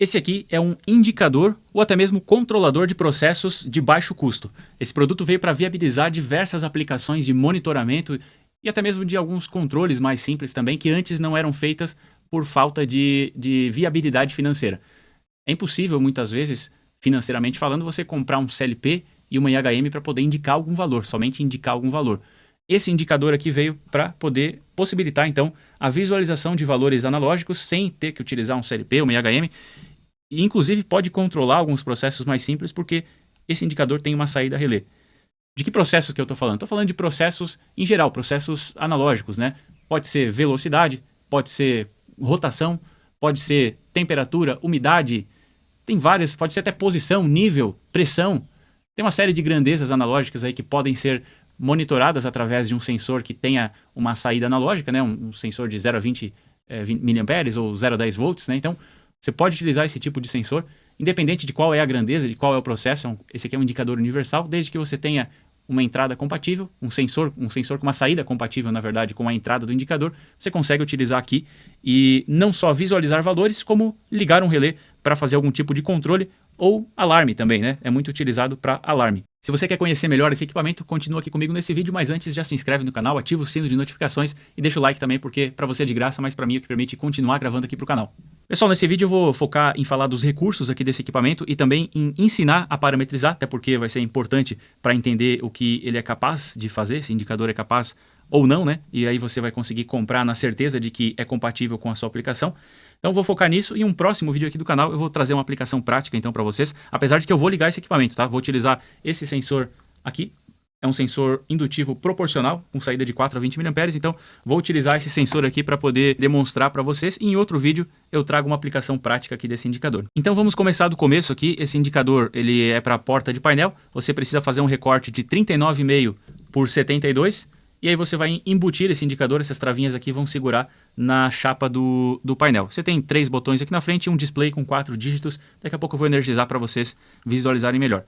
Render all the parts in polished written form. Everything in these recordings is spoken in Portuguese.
Esse aqui é um indicador ou até mesmo controlador de processos de baixo custo. Esse produto veio para viabilizar diversas aplicações de monitoramento e até mesmo de alguns controles mais simples também, que antes não eram feitas por falta de viabilidade financeira. É impossível, muitas vezes, financeiramente falando, você comprar um CLP e uma IHM para poder indicar algum valor, somente indicar algum valor. Esse indicador aqui veio para poder possibilitar, então, a visualização de valores analógicos sem ter que utilizar um CLP ou uma IHM. E, inclusive, pode controlar alguns processos mais simples, porque esse indicador tem uma saída relé. De que processos que eu estou falando? Estou falando de processos em geral, processos analógicos, né? Pode ser velocidade, pode ser rotação, pode ser temperatura, umidade, tem várias, pode ser até posição, nível, pressão. Tem uma série de grandezas analógicas aí que podem ser monitoradas através de um sensor que tenha uma saída analógica, né? Um sensor de 0 a 20 mA ou 0 a 10 volts, né? Então, você pode utilizar esse tipo de sensor, independente de qual é a grandeza, de qual é o processo. Esse aqui é um indicador universal, desde que você tenha uma entrada compatível, um sensor com uma saída compatível, na verdade, com a entrada do indicador, você consegue utilizar aqui e não só visualizar valores, como ligar um relé para fazer algum tipo de controle ou alarme também, né? É muito utilizado para alarme. Se você quer conhecer melhor esse equipamento, continua aqui comigo nesse vídeo, mas antes já se inscreve no canal, ativa o sino de notificações e deixa o like também, porque para você é de graça, mas para mim é o que permite continuar gravando aqui para o canal. Pessoal, nesse vídeo eu vou focar em falar dos recursos aqui desse equipamento e também em ensinar a parametrizar, até porque vai ser importante para entender o que ele é capaz de fazer, se o indicador é capaz ou não, né? E aí você vai conseguir comprar na certeza de que é compatível com a sua aplicação. Então eu vou focar nisso e em um próximo vídeo aqui do canal eu vou trazer uma aplicação prática então para vocês, apesar de que eu vou ligar esse equipamento, tá? Vou utilizar esse sensor aqui. É um sensor indutivo proporcional, com saída de 4 a 20 mA, então vou utilizar esse sensor aqui para poder demonstrar para vocês. E em outro vídeo eu trago uma aplicação prática aqui desse indicador. Então vamos começar do começo aqui. Esse indicador ele é para a porta de painel. Você precisa fazer um recorte de 39,5 por 72. E aí você vai embutir esse indicador, essas travinhas aqui vão segurar na chapa do painel. Você tem 3 botões aqui na frente e um display com 4 dígitos. Daqui a pouco eu vou energizar para vocês visualizarem melhor.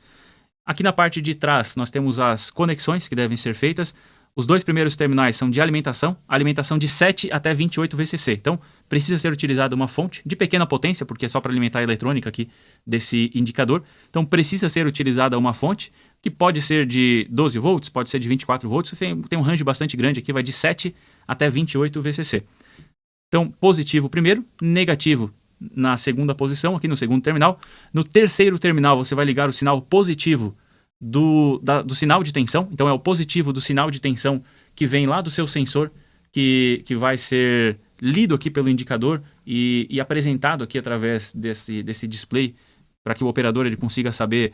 Aqui na parte de trás nós temos as conexões que devem ser feitas. Os 2 primeiros terminais são de alimentação de 7 até 28 VCC. Então precisa ser utilizada uma fonte de pequena potência, porque é só para alimentar a eletrônica aqui desse indicador. Então precisa ser utilizada uma fonte que pode ser de 12 volts, pode ser de 24 volts. Tem um range bastante grande aqui, vai de 7 até 28 VCC. Então positivo primeiro, negativo na segunda posição, aqui no segundo terminal. No terceiro terminal você vai ligar o sinal positivo do sinal de tensão. Então é o positivo do sinal de tensão que vem lá do seu sensor, que vai ser lido aqui pelo indicador e apresentado aqui através desse display, para que o operador ele consiga saber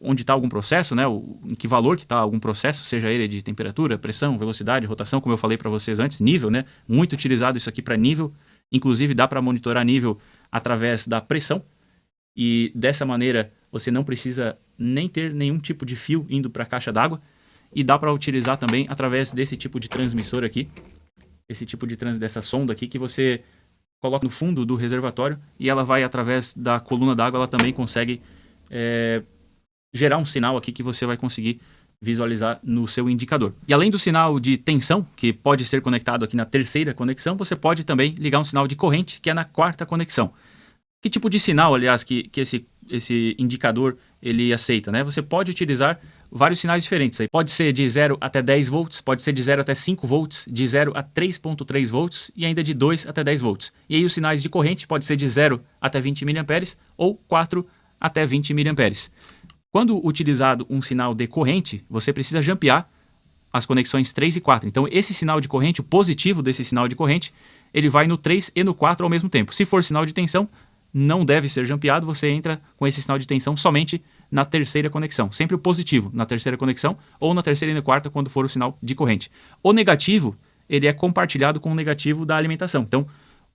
onde está algum processo, né? Em que valor que está algum processo, seja ele de temperatura, pressão, velocidade, rotação, como eu falei para vocês antes, nível, né? Muito utilizado isso aqui para nível. Inclusive dá para monitorar nível através da pressão e dessa maneira você não precisa nem ter nenhum tipo de fio indo para a caixa d'água e dá para utilizar também através desse tipo de transmissor aqui, dessa sonda aqui que você coloca no fundo do reservatório e ela vai através da coluna d'água, ela também consegue gerar um sinal aqui que você vai conseguir visualizar no seu indicador. E além do sinal de tensão, que pode ser conectado aqui na terceira conexão, você pode também ligar um sinal de corrente, que é na quarta conexão. Que tipo de sinal, aliás, que esse indicador ele aceita, né? Você pode utilizar vários sinais diferentes. Aí. Pode ser de 0 até 10 volts, pode ser de 0 até 5 volts, de 0 a 3,3 volts e ainda de 2 até 10 volts. E aí os sinais de corrente pode ser de 0 até 20 mA ou 4 até 20 mA. Quando utilizado um sinal de corrente, você precisa jampear as conexões 3 e 4. Então esse sinal de corrente, o positivo desse sinal de corrente, ele vai no 3 e no 4 ao mesmo tempo. Se for sinal de tensão, não deve ser jampeado, você entra com esse sinal de tensão somente na terceira conexão. Sempre o positivo na terceira conexão ou na terceira e na quarta quando for o sinal de corrente. O negativo, ele é compartilhado com o negativo da alimentação. Então,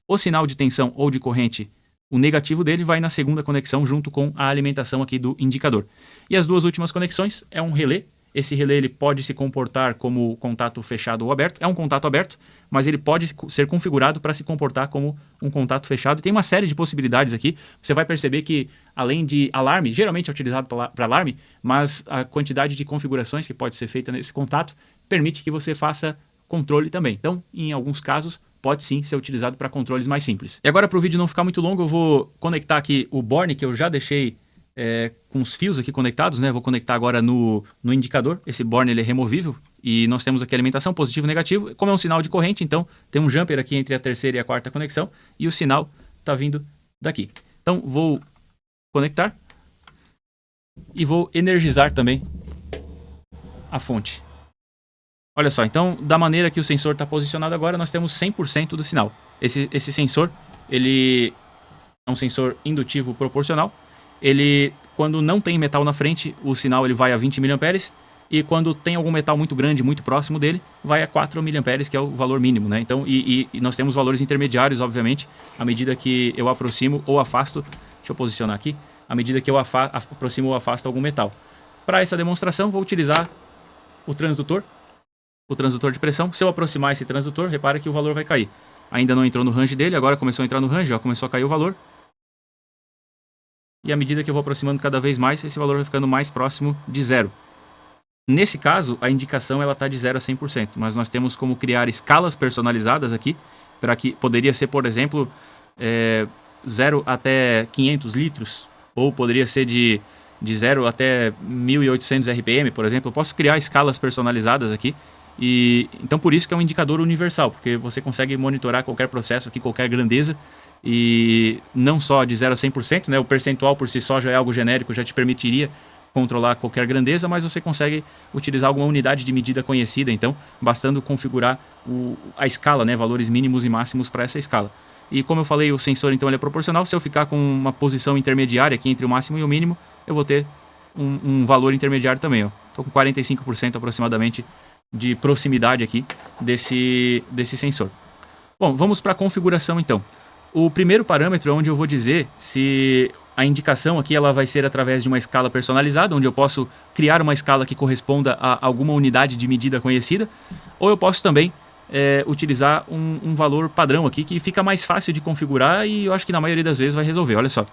o sinal de tensão ou de corrente, o negativo dele vai na segunda conexão junto com a alimentação aqui do indicador. E as 2 últimas conexões é um relé. Esse relé ele pode se comportar como contato fechado ou aberto. É um contato aberto, mas ele pode ser configurado para se comportar como um contato fechado. E tem uma série de possibilidades aqui. Você vai perceber que, além de alarme, geralmente é utilizado para alarme, mas a quantidade de configurações que pode ser feita nesse contato permite que você faça controle também. Então, em alguns casos, pode sim ser utilizado para controles mais simples. E agora, para o vídeo não ficar muito longo, eu vou conectar aqui o borne que eu já deixei com os fios aqui conectados, né? Vou conectar agora no indicador. Esse borne ele é removível e nós temos aqui alimentação positivo e negativo. Como é um sinal de corrente, então tem um jumper aqui entre a terceira e a quarta conexão e o sinal está vindo daqui. Então vou conectar e vou energizar também a fonte. Olha só, então da maneira que o sensor está posicionado agora, nós temos 100% do sinal. Esse sensor, ele é um sensor indutivo proporcional. Ele, quando não tem metal na frente, o sinal ele vai a 20 mA, e quando tem algum metal muito grande, muito próximo dele, vai a 4 mA, que é o valor mínimo, né? Então, e nós temos valores intermediários, obviamente, à medida que eu aproximo ou afasto. Deixa eu posicionar aqui. À medida que eu aproximo ou afasto algum metal. Para essa demonstração, vou utilizar o transdutor de pressão. Se eu aproximar esse transdutor, repara que o valor vai cair. Ainda não entrou no range dele, agora começou a entrar no range, ó, começou a cair o valor. E à medida que eu vou aproximando cada vez mais, esse valor vai ficando mais próximo de zero. Nesse caso, a indicação está de 0 a 100%, mas nós temos como criar escalas personalizadas aqui, para que poderia ser, por exemplo, 0 até 500 litros, ou poderia ser de 0 até 1800 RPM, por exemplo. Eu posso criar escalas personalizadas aqui, e então por isso que é um indicador universal, porque você consegue monitorar qualquer processo aqui, qualquer grandeza, e não só de 0 a 100%, né? O percentual por si só já é algo genérico, já te permitiria controlar qualquer grandeza, mas você consegue utilizar alguma unidade de medida conhecida, então, bastando configurar a escala, né? Valores mínimos e máximos para essa escala. E como eu falei, o sensor então ele é proporcional. Se eu ficar com uma posição intermediária aqui entre o máximo e o mínimo, eu vou ter um valor intermediário também. Estou com 45% aproximadamente de proximidade aqui desse sensor. Bom, vamos para a configuração então. O primeiro parâmetro é onde eu vou dizer se a indicação aqui ela vai ser através de uma escala personalizada, onde eu posso criar uma escala que corresponda a alguma unidade de medida conhecida, ou eu posso também utilizar um valor padrão aqui que fica mais fácil de configurar e eu acho que na maioria das vezes vai resolver. Olha só,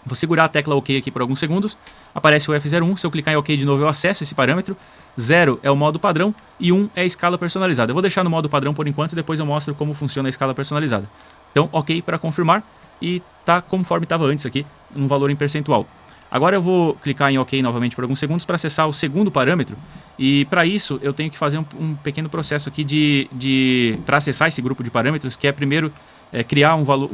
vou segurar a tecla OK aqui por alguns segundos, aparece o F01, se eu clicar em OK de novo eu acesso esse parâmetro. 0 é o modo padrão e 1 é a escala personalizada. Eu vou deixar no modo padrão por enquanto e depois eu mostro como funciona a escala personalizada. Então, OK para confirmar e tá conforme estava antes aqui, um valor em percentual. Agora eu vou clicar em OK novamente por alguns segundos para acessar o segundo parâmetro e para isso eu tenho que fazer um pequeno processo aqui para acessar esse grupo de parâmetros, que é primeiro criar um valor,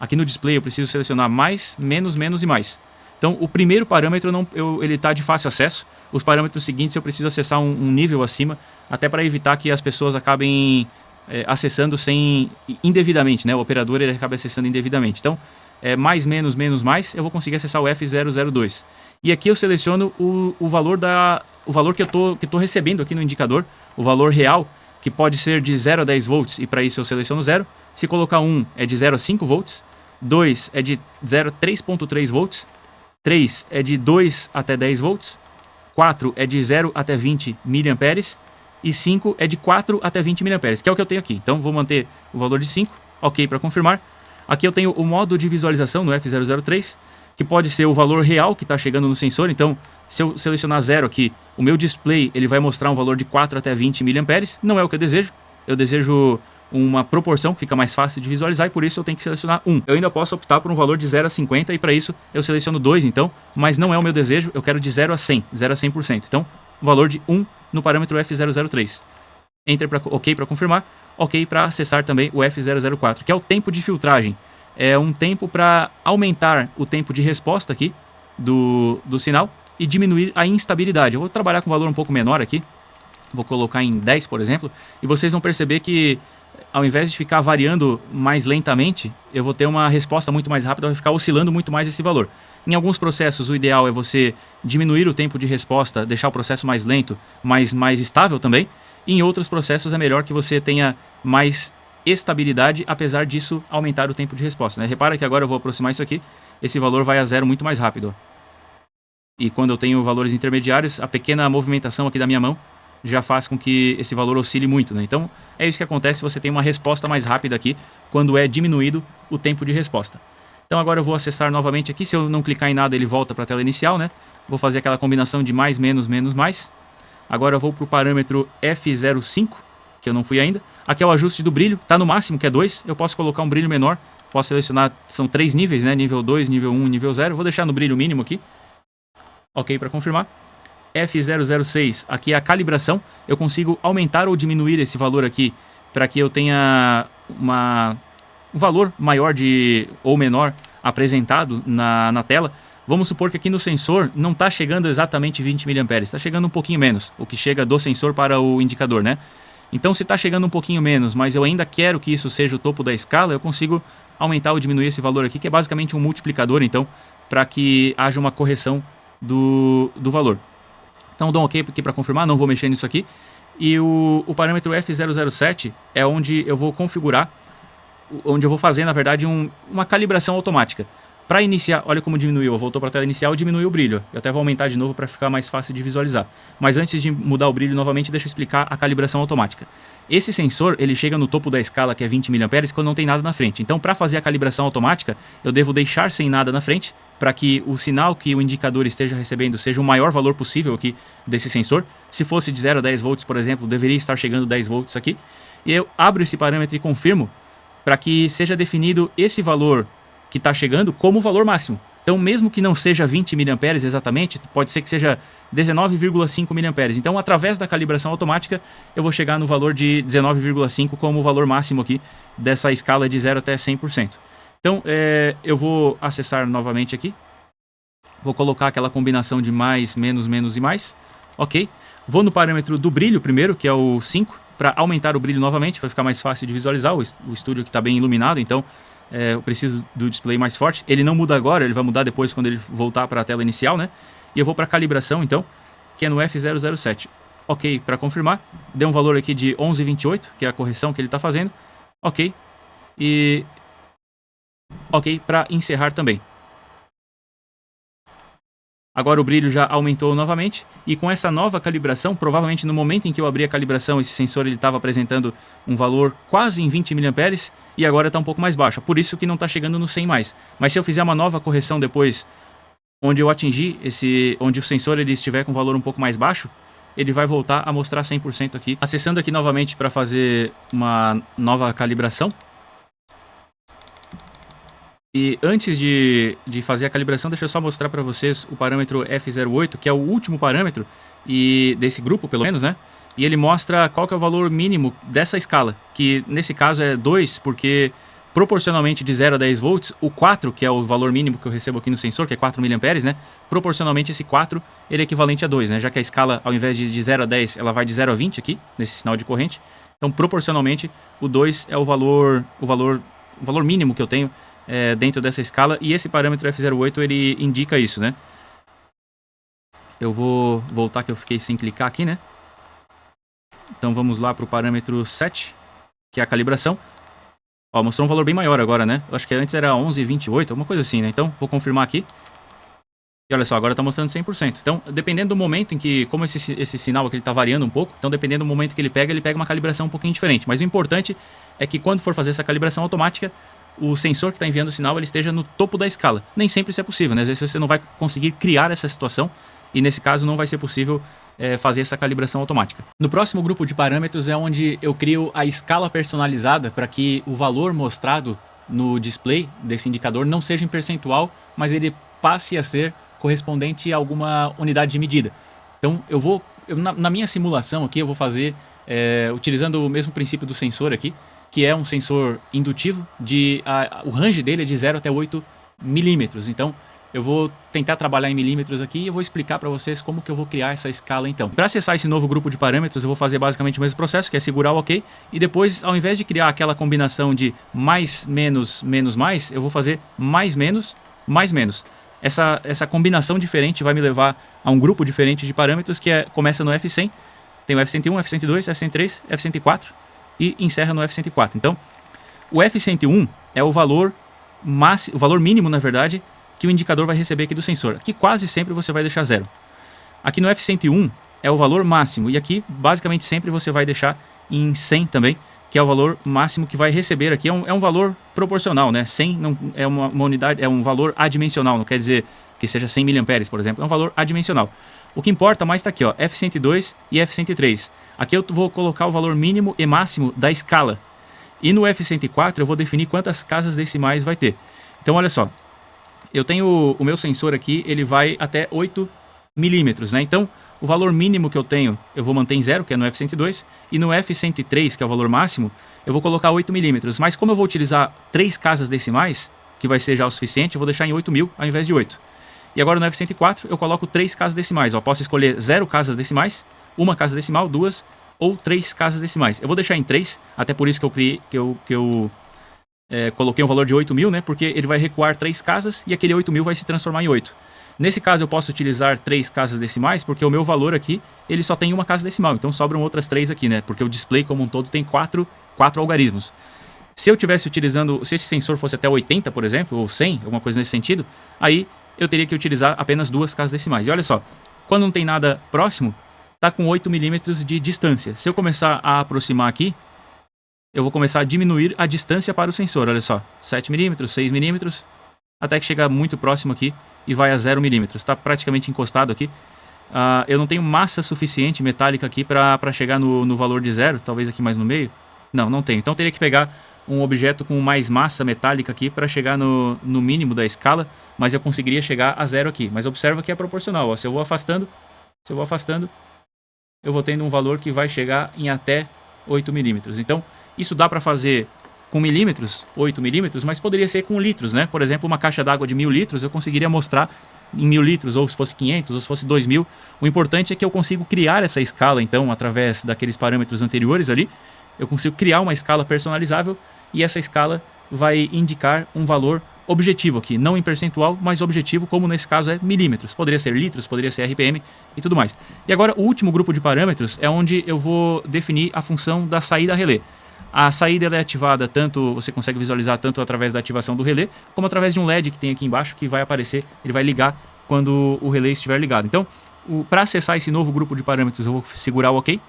aqui no display eu preciso selecionar mais, menos, menos e mais. Então o primeiro parâmetro ele está de fácil acesso, os parâmetros seguintes eu preciso acessar um nível acima, até para evitar que as pessoas acabem acessando indevidamente, né? O operador ele acaba acessando indevidamente. Então, mais, menos, menos, mais, eu vou conseguir acessar o F002. E aqui eu seleciono o valor que eu tô recebendo aqui no indicador, o valor real, que pode ser de 0 a 10 volts, e para isso eu seleciono 0. Se colocar 1 é de 0 a 5 volts, 2 é de 0 a 3.3 volts, 3 é de 2 até 10 volts, 4 é de 0 até 20 miliamperes, e 5 é de 4 até 20 mA, que é o que eu tenho aqui. Então vou manter o valor de 5, OK para confirmar. Aqui eu tenho o modo de visualização no F003, que pode ser o valor real que está chegando no sensor. Então se eu selecionar 0 aqui, o meu display ele vai mostrar um valor de 4 até 20 mA, não é o que eu desejo. Eu desejo uma proporção que fica mais fácil de visualizar e por isso eu tenho que selecionar 1. Eu ainda posso optar por um valor de 0 a 50 e para isso eu seleciono 2 então, mas não é o meu desejo, eu quero de 0 a 100, 0 a 100%. Então, valor de 1 no parâmetro F003. Entre para OK para confirmar, OK para acessar também o F004, que é o tempo de filtragem. É um tempo para aumentar o tempo de resposta aqui do sinal e diminuir a instabilidade. Eu vou trabalhar com um valor um pouco menor aqui, vou colocar em 10, por exemplo, e vocês vão perceber que ao invés de ficar variando mais lentamente, eu vou ter uma resposta muito mais rápida, vai ficar oscilando muito mais esse valor. Em alguns processos, o ideal é você diminuir o tempo de resposta, deixar o processo mais lento, mas mais estável também. E em outros processos é melhor que você tenha mais estabilidade, apesar disso aumentar o tempo de resposta, né? Repara que agora eu vou aproximar isso aqui, esse valor vai a 0 muito mais rápido. E quando eu tenho valores intermediários, a pequena movimentação aqui da minha mão já faz com que esse valor oscile muito, né? Então é isso que acontece, você tem uma resposta mais rápida aqui quando é diminuído o tempo de resposta. Então agora eu vou acessar novamente aqui, se eu não clicar em nada ele volta para a tela inicial, né? Vou fazer aquela combinação de mais, menos, menos, mais. Agora eu vou para o parâmetro F05 que eu não fui ainda. Aqui é o ajuste do brilho, tá no máximo, que é 2. Eu posso colocar um brilho menor, posso selecionar, são 3 níveis, né? Nível 2, nível 1 e nível 0. Vou deixar no brilho mínimo aqui. Ok, para confirmar. F006, aqui é a calibração. Eu consigo aumentar ou diminuir esse valor aqui para que eu tenha um valor maior ou menor apresentado na tela. Vamos supor que aqui no sensor não está chegando exatamente 20 mA, está chegando um pouquinho menos, o que chega do sensor para o indicador, né? Então se está chegando um pouquinho menos, mas eu ainda quero que isso seja o topo da escala, eu consigo aumentar ou diminuir esse valor aqui, que é basicamente um multiplicador, então, para que haja uma correção do valor. Então dou um OK aqui para confirmar, não vou mexer nisso aqui. E o parâmetro F007 é onde eu vou configurar, onde eu vou fazer, na verdade, uma calibração automática. Para iniciar, olha como diminuiu, voltou para a tela inicial e diminuiu o brilho. Eu até vou aumentar de novo para ficar mais fácil de visualizar. Mas antes de mudar o brilho novamente, deixa eu explicar a calibração automática. Esse sensor, ele chega no topo da escala, que é 20 mA, quando não tem nada na frente. Então, para fazer a calibração automática, eu devo deixar sem nada na frente, para que o sinal que o indicador esteja recebendo seja o maior valor possível aqui desse sensor. Se fosse de 0 a 10 volts, por exemplo, deveria estar chegando 10 volts aqui. E eu abro esse parâmetro e confirmo para que seja definido esse valor que está chegando como valor máximo. Então, mesmo que não seja 20 mA exatamente, pode ser que seja 19,5 mA. Então, através da calibração automática, eu vou chegar no valor de 19,5 como o valor máximo aqui dessa escala de 0 até 100%. Então, eu vou acessar novamente aqui. Vou colocar aquela combinação de mais, menos, menos e mais. Ok. Vou no parâmetro do brilho primeiro, que é o 5, para aumentar o brilho novamente, para ficar mais fácil de visualizar. O estúdio aqui está bem iluminado, então eu preciso do display mais forte. Ele não muda agora, ele vai mudar depois quando ele voltar para a tela inicial, né? E eu vou para a calibração, então, que é no F007. Ok, para confirmar. Deu um valor aqui de 11,28, que é a correção que ele está fazendo. Ok. E ok, para encerrar também. Agora o brilho já aumentou novamente e com essa nova calibração, provavelmente no momento em que eu abri a calibração, esse sensor estava apresentando um valor quase em 20 mA e agora está um pouco mais baixo. Por isso que não está chegando no 100 mais. Mas se eu fizer uma nova correção depois, onde eu atingir onde o sensor ele estiver com um valor um pouco mais baixo, ele vai voltar a mostrar 100% aqui. Acessando aqui novamente para fazer uma nova calibração. E antes de fazer a calibração, deixa eu só mostrar para vocês o parâmetro F08, que é o último parâmetro desse grupo, pelo menos, né? E ele mostra qual que é o valor mínimo dessa escala, que nesse caso é 2, porque proporcionalmente de 0 a 10 volts, o 4, que é o valor mínimo que eu recebo aqui no sensor, que é 4 mA, né? Proporcionalmente esse 4, ele é equivalente a 2, né? Já que a escala, ao invés de 0 a 10, ela vai de 0 a 20 aqui, nesse sinal de corrente. Então, proporcionalmente, o 2 é o valor mínimo que eu tenho dentro dessa escala, e esse parâmetro F08 ele indica isso, né? Eu vou voltar que eu fiquei sem clicar aqui, né? Então vamos lá para o parâmetro 7, que é a calibração. Ó, mostrou um valor bem maior agora, né? Eu acho que antes era 11,28, alguma coisa assim, né? Então vou confirmar aqui. E olha só, agora está mostrando 100%. Então, dependendo do momento em que, como esse sinal aqui está variando um pouco, então dependendo do momento que ele pega uma calibração um pouquinho diferente. Mas o importante é que quando for fazer essa calibração automática, o sensor que está enviando o sinal ele esteja no topo da escala. Nem sempre isso é possível, né? Às vezes você não vai conseguir criar essa situação e nesse caso não vai ser possível fazer essa calibração automática. No próximo grupo de parâmetros é onde eu crio a escala personalizada para que o valor mostrado no display desse indicador não seja em percentual, mas ele passe a ser correspondente a alguma unidade de medida. Então na minha simulação aqui eu vou fazer utilizando o mesmo princípio do sensor aqui, que é um sensor indutivo, o range dele é de 0 até 8 milímetros. Então eu vou tentar trabalhar em milímetros aqui e eu vou explicar para vocês como que eu vou criar essa escala então. Para acessar esse novo grupo de parâmetros eu vou fazer basicamente o mesmo processo, que é segurar o OK, e depois ao invés de criar aquela combinação de mais, menos, menos, mais, eu vou fazer mais, menos, mais, menos. Essa combinação diferente vai me levar a um grupo diferente de parâmetros que começa no F100, tem o F101, F102, F103, F104 e encerra no F104. Então, o F101 é o valor mínimo, na verdade, que o indicador vai receber aqui do sensor. Aqui quase sempre você vai deixar 0. Aqui no F101 é o valor máximo e aqui basicamente sempre você vai deixar em 100 também, que é o valor máximo que vai receber aqui. É um valor proporcional, né? 100 não, é uma unidade, é um valor adimensional, não quer dizer que seja 100 mA, por exemplo. É um valor adimensional. O que importa mais está aqui, ó, F102 e F103. Aqui eu vou colocar o valor mínimo e máximo da escala. E no F104 eu vou definir quantas casas decimais vai ter. Então, olha só. Eu tenho o meu sensor aqui, ele vai até 8 milímetros, né? Então, o valor mínimo que eu tenho, eu vou manter em 0, que é no F102. E no F103, que é o valor máximo, eu vou colocar 8 milímetros. Mas como eu vou utilizar 3 casas decimais, que vai ser já o suficiente, eu vou deixar em 8.000 ao invés de 8. E agora no F104 eu coloco 3 casas decimais. Eu posso escolher 0 casas decimais, 1 casa decimal, 2 ou 3 casas decimais. Eu vou deixar em 3, até por isso que eu coloquei um valor de 8.000, né? Porque ele vai recuar 3 casas e aquele 8.000 vai se transformar em 8. Nesse caso eu posso utilizar 3 casas decimais, porque o meu valor aqui, ele só tem uma casa decimal. Então sobram outras 3 aqui, né? Porque o display como um todo tem 4 algarismos. Se eu estivesse utilizando, se esse sensor fosse até 80, por exemplo, ou 100, alguma coisa nesse sentido, aí eu teria que utilizar apenas 2 casas decimais. E olha só, quando não tem nada próximo, tá com 8 milímetros de distância. Se eu começar a aproximar aqui, eu vou começar a diminuir a distância para o sensor. Olha só, 7 milímetros, 6 milímetros, até que chega muito próximo aqui e vai a 0 milímetros. Está praticamente encostado aqui. Eu não tenho massa suficiente metálica aqui para chegar no valor de 0, talvez aqui mais no meio. Não tenho. Então teria que pegar um objeto com mais massa metálica aqui para chegar no mínimo da escala, mas eu conseguiria chegar a 0 aqui. Mas observa que é proporcional, ó. Se eu vou afastando, eu vou tendo um valor que vai chegar em até 8 milímetros. Então, isso dá para fazer com milímetros, 8 milímetros, mas poderia ser com litros, né? Por exemplo, uma caixa d'água de 1.000 litros, eu conseguiria mostrar em 1.000 litros, ou se fosse 500, ou se fosse 2.000. O importante é que eu consigo criar essa escala, então, através daqueles parâmetros anteriores ali, eu consigo criar uma escala personalizável e essa escala vai indicar um valor objetivo aqui, não em percentual, mas objetivo, como nesse caso é milímetros. Poderia ser litros, poderia ser RPM e tudo mais. E agora o último grupo de parâmetros é onde eu vou definir a função da saída relé. A saída ela é ativada tanto, você consegue visualizar tanto através da ativação do relé, como através de um LED que tem aqui embaixo que vai aparecer, ele vai ligar quando o relé estiver ligado. Então, para acessar esse novo grupo de parâmetros eu vou segurar o OK.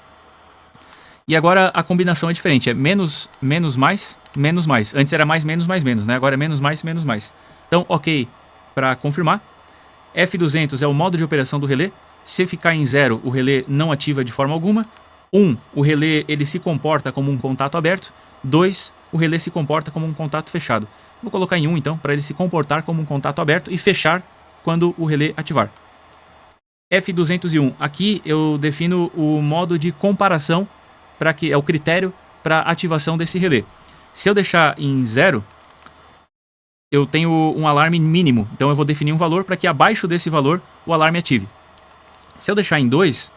E agora a combinação é diferente, é menos, mais, menos, mais. Antes era mais, menos, né? Agora é menos, mais, menos, mais. Então, OK para confirmar. F200 é o modo de operação do relé. Se ficar em 0, o relé não ativa de forma alguma. 1, o relé ele se comporta como um contato aberto. 2, o relé se comporta como um contato fechado. Vou colocar em 1 então, para ele se comportar como um contato aberto e fechar quando o relé ativar. F201, aqui eu defino o modo de comparação, para que é o critério para ativação desse relé. Se eu deixar em 0, eu tenho um alarme mínimo. Então eu vou definir um valor para que abaixo desse valor o alarme ative. Se eu deixar em 2,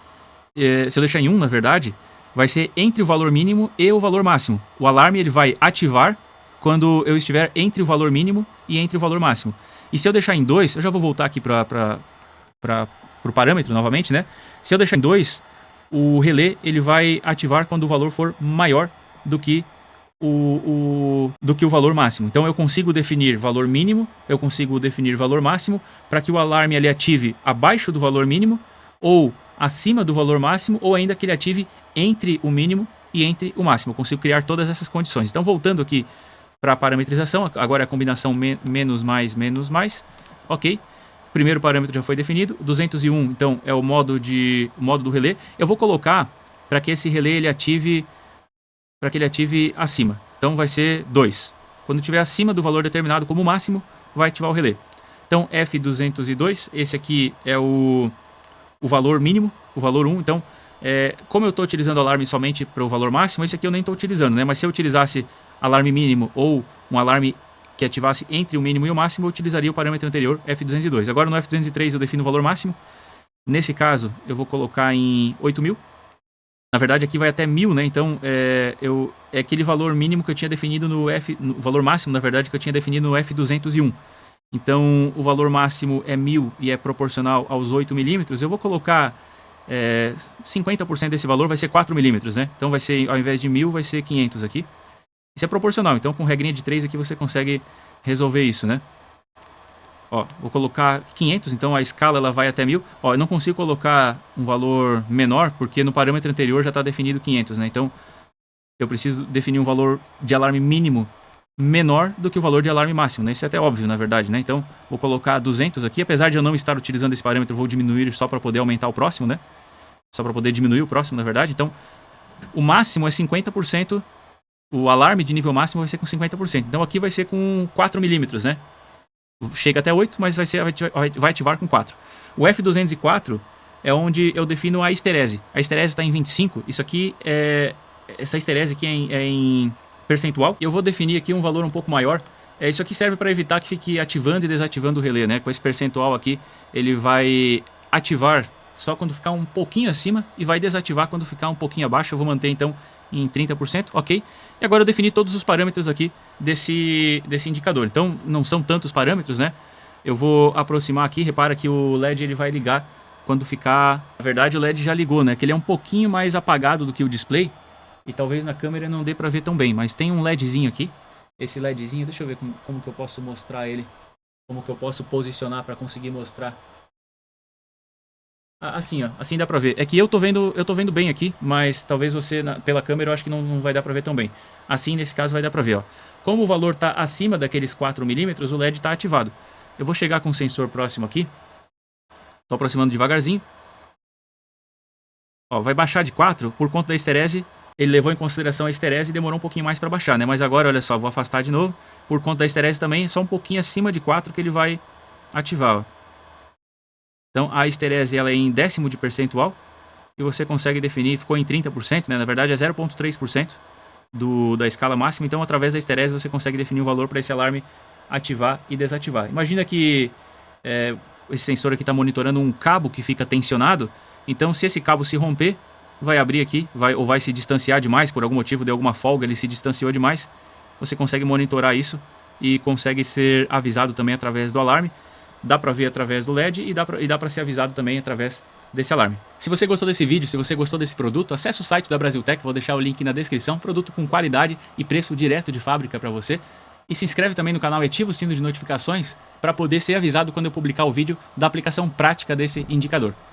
se eu deixar em 1, na verdade, vai ser entre o valor mínimo e o valor máximo. O alarme ele vai ativar quando eu estiver entre o valor mínimo e entre o valor máximo. E se eu deixar em 2, eu já vou voltar aqui para o parâmetro novamente, né? Se eu deixar em 2, o relé ele vai ativar quando o valor for maior do que o valor máximo. Então eu consigo definir valor mínimo, eu consigo definir valor máximo para que o alarme ele ative abaixo do valor mínimo ou acima do valor máximo, ou ainda que ele ative entre o mínimo e entre o máximo. Eu consigo criar todas essas condições. Então voltando aqui para a parametrização, agora é a combinação menos, mais, OK. Primeiro parâmetro já foi definido. 201, então, é o modo do relé. Eu vou colocar para que esse relé ele ative acima. Então vai ser 2. Quando estiver acima do valor determinado como máximo, vai ativar o relé. Então F202, esse aqui é o valor mínimo, o valor 1. Então, como eu estou utilizando alarme somente para o valor máximo, esse aqui eu nem estou utilizando, né? Mas se eu utilizasse alarme mínimo ou um alarme que ativasse entre o mínimo e o máximo, eu utilizaria o parâmetro anterior, F202. Agora no F203 eu defino o valor máximo. Nesse caso, eu vou colocar em 8.000. Na verdade, aqui vai até 1.000, né? Então, é aquele valor mínimo que eu tinha definido no valor máximo, na verdade, que eu tinha definido no F201. Então, o valor máximo é 1.000 e é proporcional aos 8 milímetros. Eu vou colocar 50% desse valor, vai ser 4 milímetros, né? Então, vai ser, ao invés de 1.000, vai ser 500 aqui. Isso é proporcional, então com regrinha de 3 aqui você consegue resolver isso, né? Ó, vou colocar 500, então a escala ela vai até 1.000. Ó, eu não consigo colocar um valor menor, porque no parâmetro anterior já está definido 500, né? Então, eu preciso definir um valor de alarme mínimo menor do que o valor de alarme máximo, né? Isso é até óbvio, na verdade, né? Então, vou colocar 200 aqui, apesar de eu não estar utilizando esse parâmetro, vou diminuir só para poder aumentar o próximo, né? Só para poder diminuir o próximo, na verdade. Então, o máximo é 50%, o alarme de nível máximo vai ser com 50%. Então, aqui vai ser com 4 milímetros, né? Chega até 8, mas vai ativar com 4. O F204 é onde eu defino a esterese. A esterese está em 25, isso aqui essa esterese aqui é em percentual. E eu vou definir aqui um valor um pouco maior. Isso aqui serve para evitar que fique ativando e desativando o relé, né? Com esse percentual aqui, ele vai ativar só quando ficar um pouquinho acima e vai desativar quando ficar um pouquinho abaixo. Eu vou manter então em 30%, ok? E agora eu defini todos os parâmetros aqui desse indicador. Então não são tantos parâmetros, né? Eu vou aproximar aqui, repara que o LED ele vai ligar quando ficar... Na verdade o LED já ligou, né? Que ele é um pouquinho mais apagado do que o display e talvez na câmera não dê para ver tão bem, mas tem um LEDzinho aqui. Esse LEDzinho, deixa eu ver como que eu posso mostrar ele, como que eu posso posicionar para conseguir mostrar. Assim, ó, assim dá pra ver. É que eu tô vendo bem aqui, mas talvez você, pela câmera, eu acho que não vai dar pra ver tão bem. Assim, nesse caso, vai dar pra ver, ó. Como o valor tá acima daqueles 4 milímetros, o LED tá ativado. Eu vou chegar com o sensor próximo aqui. Tô aproximando devagarzinho. Ó, vai baixar de 4 por conta da esterese. Ele levou em consideração a esterese e demorou um pouquinho mais pra baixar, né? Mas agora, olha só, vou afastar de novo. Por conta da esterese também, só um pouquinho acima de 4 que ele vai ativar, ó. Então, a esterese ela é em décimo de percentual e você consegue definir, ficou em 30%, né? Na verdade é 0,3% da escala máxima. Então, através da esterese você consegue definir um valor para esse alarme ativar e desativar. Imagina que esse sensor aqui está monitorando um cabo que fica tensionado. Então, se esse cabo se romper, vai abrir aqui, ou vai se distanciar demais, por algum motivo, de alguma folga, ele se distanciou demais. Você consegue monitorar isso e consegue ser avisado também através do alarme. Dá para ver através do LED e dá para ser avisado também através desse alarme. Se você gostou desse vídeo, se você gostou desse produto, acesse o site da Brasiltec, vou deixar o link na descrição. Produto com qualidade e preço direto de fábrica para você. E se inscreve também no canal e ativa o sino de notificações para poder ser avisado quando eu publicar o vídeo da aplicação prática desse indicador.